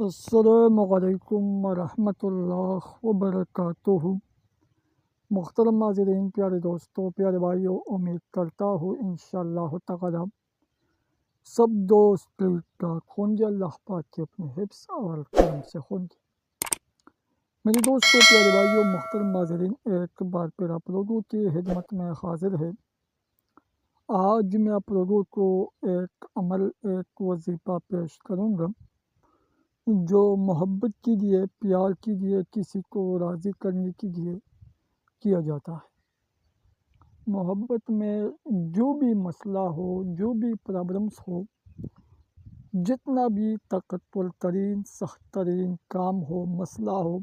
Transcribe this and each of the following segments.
السلام علیکم ورحمۃ اللہ وبرکاتہ۔ محترم ناظرین، پیارے دوستوں، پیارے بھائیوں، امید کرتا ہوں انشاءاللہ تعالی سب دوست ٹھیک ٹھاک ہوں گے، اللہ پاک کے اپنے حفظ اور کرم سے ہوں گے۔ میرے دوستوں، پیارے بھائیوں، محترم ناظرین، ایک بار پھر آپ لوگوں کی خدمت میں حاضر ہے۔ آج میں آپ لوگوں کو ایک عمل، ایک وظیفہ پیش کروں گا جو محبت کے لیے، پیار کے لیے، کسی کو راضی کرنے کے لیے کیا جاتا ہے۔ محبت میں جو بھی مسئلہ ہو، جو بھی پرابلمس ہو، جتنا بھی طاقتور ترین، سخت ترین کام ہو، مسئلہ ہو،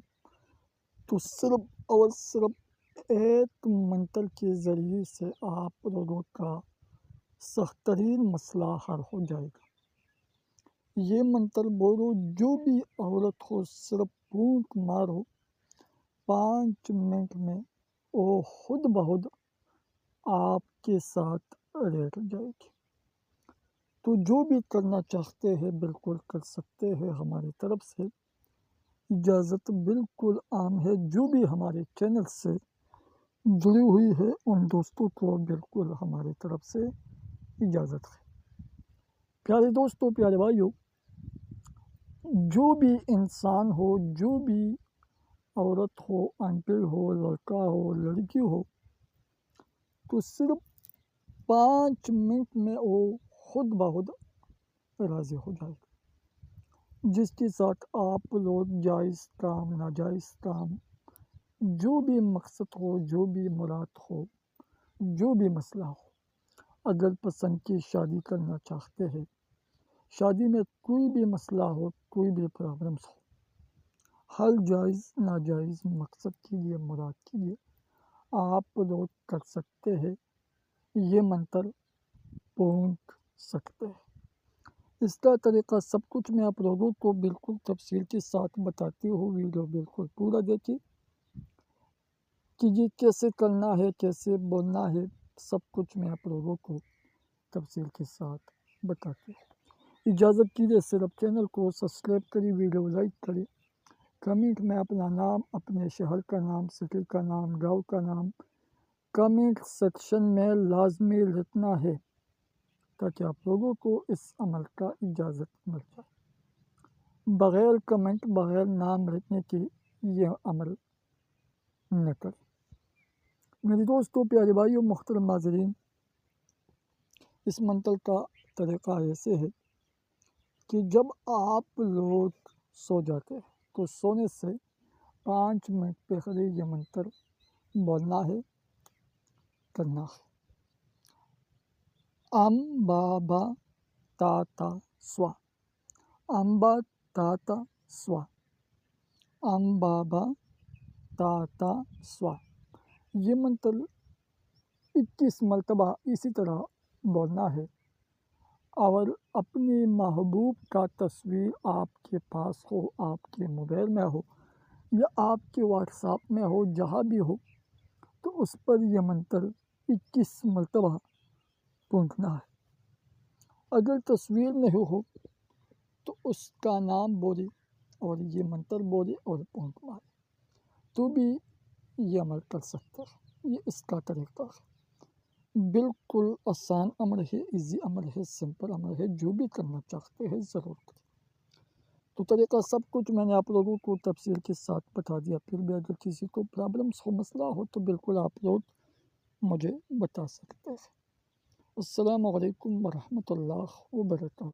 تو صرف اور صرف ایک منتر کے ذریعے سے آپ لوگوں کا سخت ترین مسئلہ حل ہو جائے گا۔ یہ منتر بولو، جو بھی عورت ہو صرف پھونک مارو، 5 منٹ میں وہ خود بخود آپ کے ساتھ لیٹ جائے گی۔ تو جو بھی کرنا چاہتے ہیں بالکل کر سکتے ہیں، ہماری طرف سے اجازت بالکل عام ہے۔ جو بھی ہمارے چینل سے جڑی ہوئی ہے ان دوستوں کو بالکل ہماری طرف سے اجازت ہے۔ پیارے دوستوں، پیارے بھائیوں، جو بھی انسان ہو، جو بھی عورت ہو، انکل ہو، لڑکا ہو، لڑکی ہو، تو صرف 5 منٹ میں وہ خود بخود راضی ہو جائے گا، جس کے ساتھ آپ لوگ جائز کام، ناجائز کام، جو بھی مقصد ہو، جو بھی مراد ہو، جو بھی مسئلہ ہو، اگر پسند کی شادی کرنا چاہتے ہیں، شادی میں کوئی بھی مسئلہ ہو، کوئی بھی پرابلمس ہو، ہر جائز ناجائز مقصد کے لیے، مراد کے لیے آپ لوگ کر سکتے ہیں، یہ منتر پھونک سکتے ہیں۔ اس کا طریقہ سب کچھ میں آپ لوگوں کو بالکل تفصیل کے ساتھ بتاتی ہوں، ویڈیو بالکل پورا دیکھیے کہ یہ کیسے کرنا ہے، کیسے بولنا ہے، سب کچھ میں آپ لوگوں کو تفصیل کے ساتھ بتاتی ہوں۔ اجازت کیجیے صرف چینل کو سبسکرائب کریں، ویڈیو لائک کریں، کمنٹ میں اپنا نام، اپنے شہر کا نام، سٹی کا نام، گاؤں کا نام کمنٹ سیکشن میں لازمی لکھنا ہے، تاکہ آپ لوگوں کو اس عمل کا اجازت مل جائے۔ بغیر کمنٹ، بغیر نام لکھنے کے یہ عمل نہ کریں۔ میرے دوستوں، پیارے بھائیوں، محترم ناظرین، اس منتر کا طریقہ ایسے ہے کہ جب آپ لوگ سو جاتے ہیں تو سونے سے 5 منٹ پہلے یہ منتر بولنا ہے، کرنا ہے۔ ام بابا تاتا سوا، امبا تاتا سوا، ام بابا تاتا سوا۔ یہ منتر 21 مرتبہ اسی طرح بولنا ہے، اور اپنی محبوب کا تصویر آپ کے پاس ہو، آپ کے موبائل میں ہو یا آپ کے واٹس ایپ میں ہو، جہاں بھی ہو، تو اس پر یہ منتر 21 مرتبہ پھونکنا ہے۔ اگر تصویر نہیں ہو تو اس کا نام بولے اور یہ منتر بولے اور پھونک مارے تو بھی یہ عمل کر سکتے ہیں۔ یہ اس کا طریقہ ہے، بالکل آسان عمل ہے، ایزی عمل ہے، سمپل عمل ہے، جو بھی کرنا چاہتے ہیں ضرور کریں۔ تو طریقہ سب کچھ میں نے آپ لوگوں کو تفصیل کے ساتھ بتا دیا، پھر بھی اگر کسی کو پرابلمس ہو، مسئلہ ہو، تو بالکل آپ لوگ مجھے بتا سکتے ہیں۔ السلام علیکم ورحمۃ اللہ وبرکاتہ۔